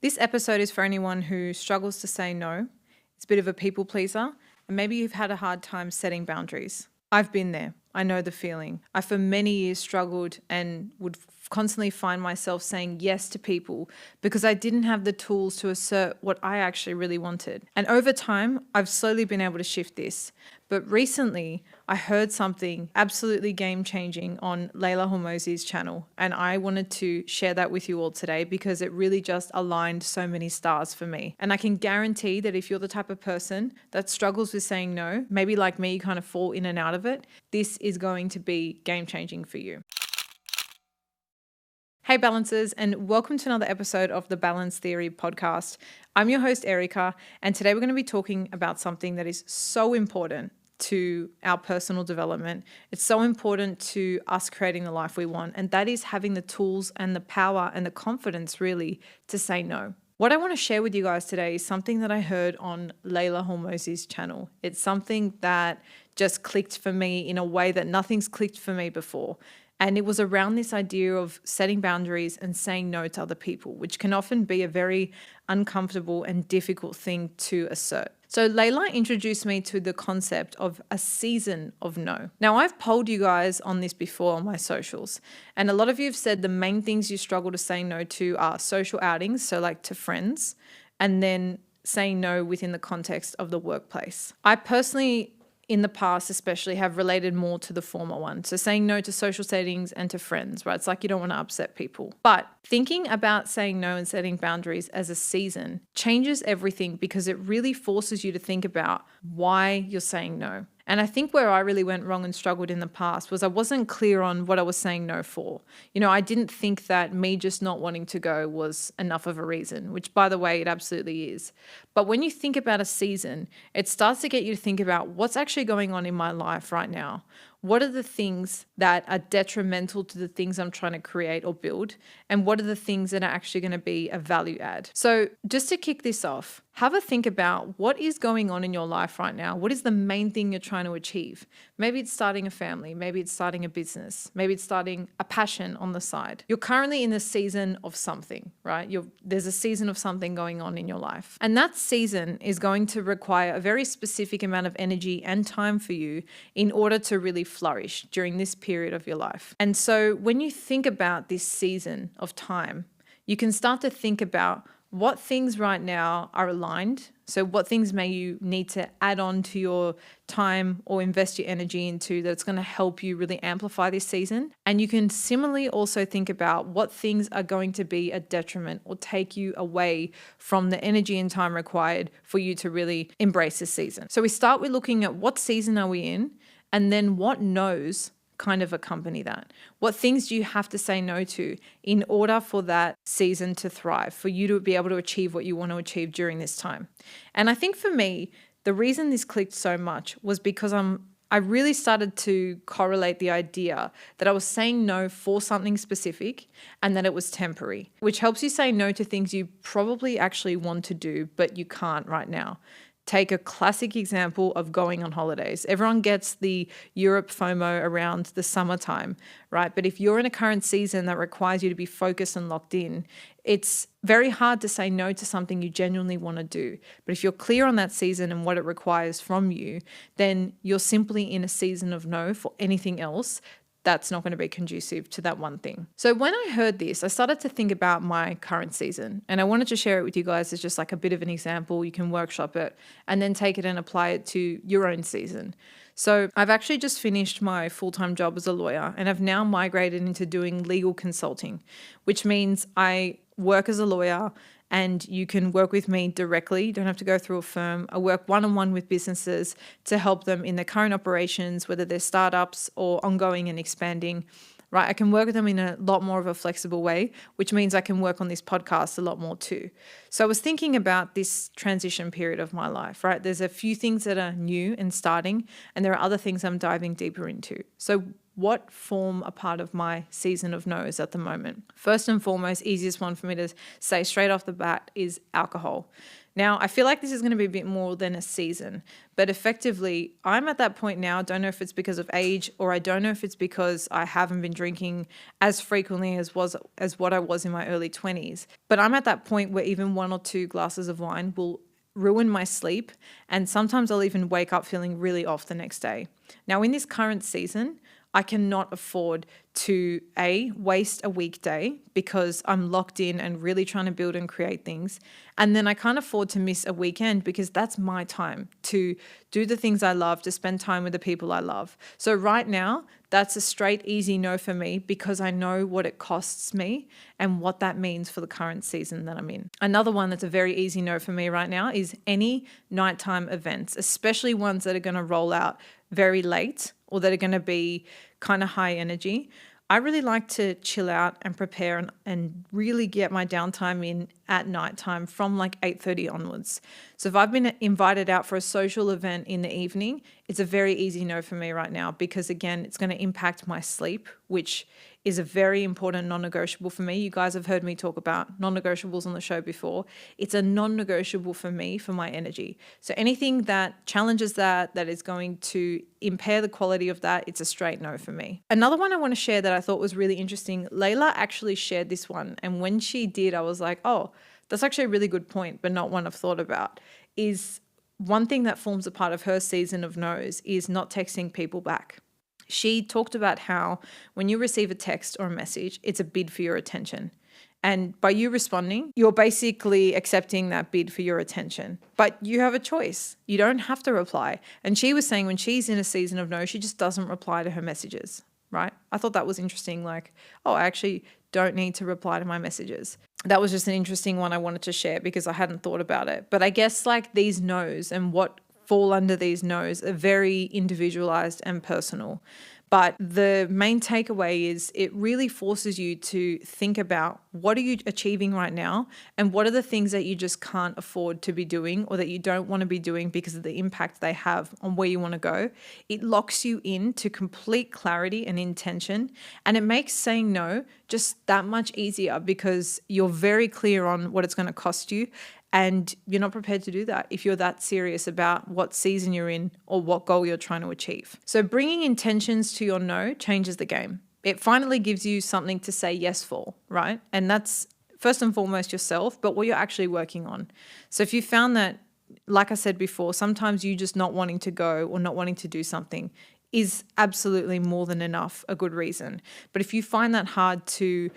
This episode is for anyone who struggles to say no, is a bit of a people pleaser, and maybe you've had a hard time setting boundaries. I've been there. I know the feeling. I, for many years, struggled and would constantly find myself saying yes to people because I didn't have the tools to assert what I actually really wanted. And over time, I've slowly been able to shift this. But recently, I heard something absolutely game-changing on Leila Hormozi's channel, and I wanted to share that with you all today because it really just aligned so many stars for me. And I can guarantee that if you're the type of person that struggles with saying no, maybe like me, you kind of fall in and out of it, this is going to be game-changing for you. Hey balancers, and welcome to another episode of the Balance Theory podcast. I'm your host, Erika, and today we're going to be talking about something that is so important to our personal development. It's so important to us creating the life we want, and that is having the tools and the power and the confidence really to say no. What I want to share with you guys today is something that I heard on Leila Hormozi's channel. It's something that just clicked for me in a way that nothing's clicked for me before. And it was around this idea of setting boundaries and saying no to other people, which can often be a very uncomfortable and difficult thing to assert. So Leila introduced me to the concept of a season of no. Now, I've polled you guys on this before on my socials, and a lot of you have said the main things you struggle to say no to are social outings, so like to friends, and then saying no within the context of the workplace. I personally, in the past especially, have related more to the former one. So saying no to social settings and to friends, right? It's like you don't want to upset people. But thinking about saying no and setting boundaries as a season changes everything because it really forces you to think about why you're saying no. And I think where I really went wrong and struggled in the past was I wasn't clear on what I was saying no for. I didn't think that me just not wanting to go was enough of a reason, which by the way, it absolutely is. But when you think about a season, it starts to get you to think about what's actually going on in my life right now. What are the things that are detrimental to the things I'm trying to create or build? And what are the things that are actually going to be a value add? So just to kick this off, have a think about what is going on in your life right now. What is the main thing you're trying to achieve? Maybe it's starting a family. Maybe it's starting a business. Maybe it's starting a passion on the side. You're currently in the season of something, right? There's a season of something going on in your life. And that season is going to require a very specific amount of energy and time for you in order to really flourish during this period of your life. And so when you think about this season of time, you can start to think about what things right now are aligned. So what things may you need to add on to your time or invest your energy into that's going to help you really amplify this season. And you can similarly also think about what things are going to be a detriment or take you away from the energy and time required for you to really embrace this season. So we start with looking at what season are we in, and then what no's kind of accompany that. What things do you have to say no to in order for that season to thrive, for you to be able to achieve what you want to achieve during this time? And I think for me, the reason this clicked so much was because I really started to correlate the idea that I was saying no for something specific and that it was temporary, which helps you say no to things you probably actually want to do, but you can't right now. Take a classic example of going on holidays. Everyone gets the Europe FOMO around the summertime, right? But if you're in a current season that requires you to be focused and locked in, it's very hard to say no to something you genuinely want to do. But if you're clear on that season and what it requires from you, then you're simply in a season of no for anything else that's not going to be conducive to that one thing. So when I heard this, I started to think about my current season, and I wanted to share it with you guys as just like a bit of an example. You can workshop it and then take it and apply it to your own season. So I've actually just finished my full-time job as a lawyer, and I've now migrated into doing legal consulting, which means I work as a lawyer and you can work with me directly. You don't have to go through a firm. I work one-on-one with businesses to help them in their current operations, whether they're startups or ongoing and expanding, right? I can work with them in a lot more of a flexible way, which means I can work on this podcast a lot more too. So I was thinking about this transition period of my life, right? There's a few things that are new and starting, and there are other things I'm diving deeper into. So what form a part of my season of no's at the moment. First and foremost, easiest one for me to say straight off the bat is alcohol. Now, I feel like this is going to be a bit more than a season, but effectively, I'm at that point now. I don't know if it's because of age, or I don't know if it's because I haven't been drinking as frequently as what I was in my early 20s. But I'm at that point where even 1 or 2 glasses of wine will ruin my sleep, and sometimes I'll even wake up feeling really off the next day. Now, in this current season, I cannot afford to waste a weekday because I'm locked in and really trying to build and create things. And then I can't afford to miss a weekend because that's my time to do the things I love, to spend time with the people I love. So right now, that's a straight, easy no for me because I know what it costs me and what that means for the current season that I'm in. Another one that's a very easy no for me right now is any nighttime events, especially ones that are going to roll out very late or that are going to be kind of high energy. I really like to chill out and prepare and really get my downtime in at nighttime from like 8:30 onwards. So if I've been invited out for a social event in the evening, it's a very easy no for me right now because again, it's going to impact my sleep, which is a very important non-negotiable for me. You guys have heard me talk about non-negotiables on the show before. It's a non-negotiable for me for my energy. So anything that challenges that is going to impair the quality of that, it's a straight no for me. Another one I want to share that I thought was really interesting, Leila actually shared this one. And when she did, I was like, oh, that's actually a really good point, but not one I've thought about, is one thing that forms a part of her season of no's is not texting people back. She talked about how when you receive a text or a message, it's a bid for your attention. And by you responding, you're basically accepting that bid for your attention. But you have a choice. You don't have to reply. And she was saying when she's in a season of no, she just doesn't reply to her messages, right? I thought that was interesting. Like, oh, I actually don't need to reply to my messages. That was just an interesting one I wanted to share because I hadn't thought about it. But I guess like these no's and what fall under these no's are very individualized and personal. But the main takeaway is it really forces you to think about what are you achieving right now and what are the things that you just can't afford to be doing or that you don't want to be doing because of the impact they have on where you want to go. It locks you into complete clarity and intention, and it makes saying no just that much easier because you're very clear on what it's going to cost you. And you're not prepared to do that if you're that serious about what season you're in or what goal you're trying to achieve. So bringing intentions to your no changes the game. It finally gives you something to say yes for, right? And that's first and foremost yourself, but what you're actually working on. So if you found that, like I said before, sometimes you just not wanting to go or not wanting to do something is absolutely more than enough a good reason. But if you find that hard to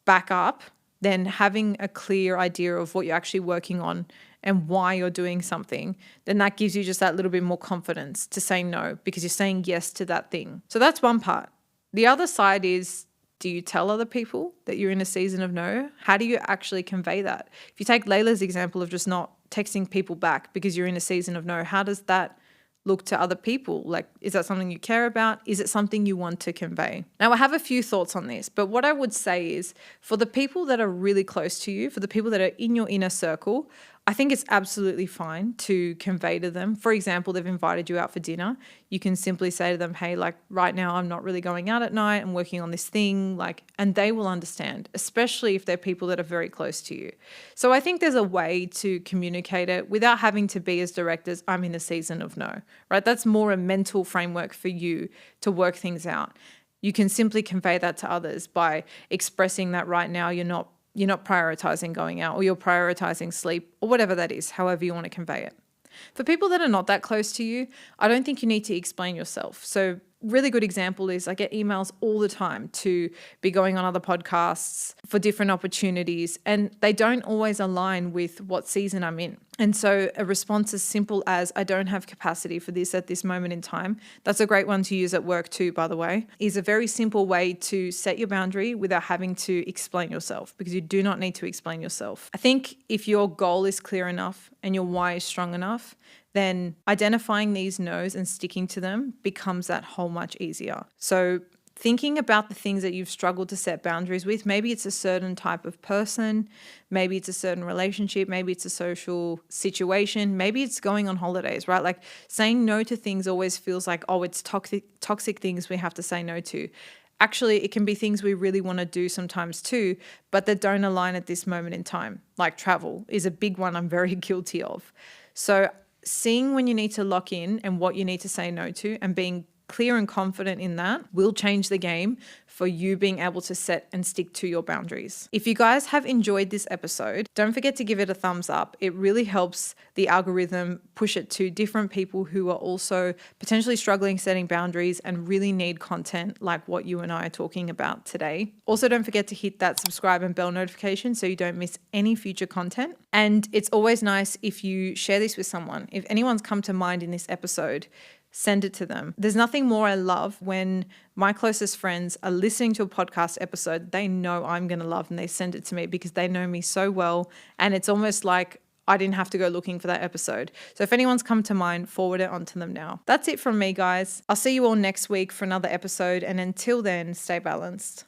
back up, then having a clear idea of what you're actually working on and why you're doing something, then that gives you just that little bit more confidence to say no because you're saying yes to that thing. So that's one part. The other side is, do you tell other people that you're in a season of no? How do you actually convey that? If you take Leila's example of just not texting people back because you're in a season of no, how does that look to other people? Like, is that something you care about? Is it something you want to convey? Now, I have a few thoughts on this, but what I would say is for the people that are really close to you, for the people that are in your inner circle, I think it's absolutely fine to convey to them. For example, they've invited you out for dinner. You can simply say to them, hey, like right now I'm not really going out at night. I'm working on this thing, and they will understand, especially if they're people that are very close to you. So I think there's a way to communicate it without having to be as direct as I'm in a season of no, right? That's more a mental framework for you to work things out. You can simply convey that to others by expressing that right now you're not prioritizing going out or you're prioritizing sleep or whatever that is, however you want to convey it. For people that are not that close to you, I don't think you need to explain yourself. So really good example is I get emails all the time to be going on other podcasts for different opportunities, and they don't always align with what season I'm in. And so a response as simple as I don't have capacity for this at this moment in time, that's a great one to use at work too, by the way, is a very simple way to set your boundary without having to explain yourself, because you do not need to explain yourself. I think if your goal is clear enough and your why is strong enough, then identifying these no's and sticking to them becomes that whole much easier. So thinking about the things that you've struggled to set boundaries with. Maybe it's a certain type of person, maybe it's a certain relationship, maybe it's a social situation, maybe it's going on holidays, right? Like saying no to things always feels like, oh, it's toxic things we have to say no to. Actually, it can be things we really want to do sometimes too, but that don't align at this moment in time. Like travel is a big one I'm very guilty of. So seeing when you need to lock in and what you need to say no to and being clear and confident in that will change the game for you being able to set and stick to your boundaries. If you guys have enjoyed this episode, don't forget to give it a thumbs up. It really helps the algorithm push it to different people who are also potentially struggling setting boundaries and really need content like what you and I are talking about today. Also, don't forget to hit that subscribe and bell notification so you don't miss any future content. And it's always nice if you share this with someone. If anyone's come to mind in this episode, send it to them. There's nothing more I love when my closest friends are listening to a podcast episode they know I'm going to love and they send it to me because they know me so well. And it's almost like I didn't have to go looking for that episode. So if anyone's come to mind, forward it on to them now. That's it from me, guys. I'll see you all next week for another episode. And until then, stay balanced.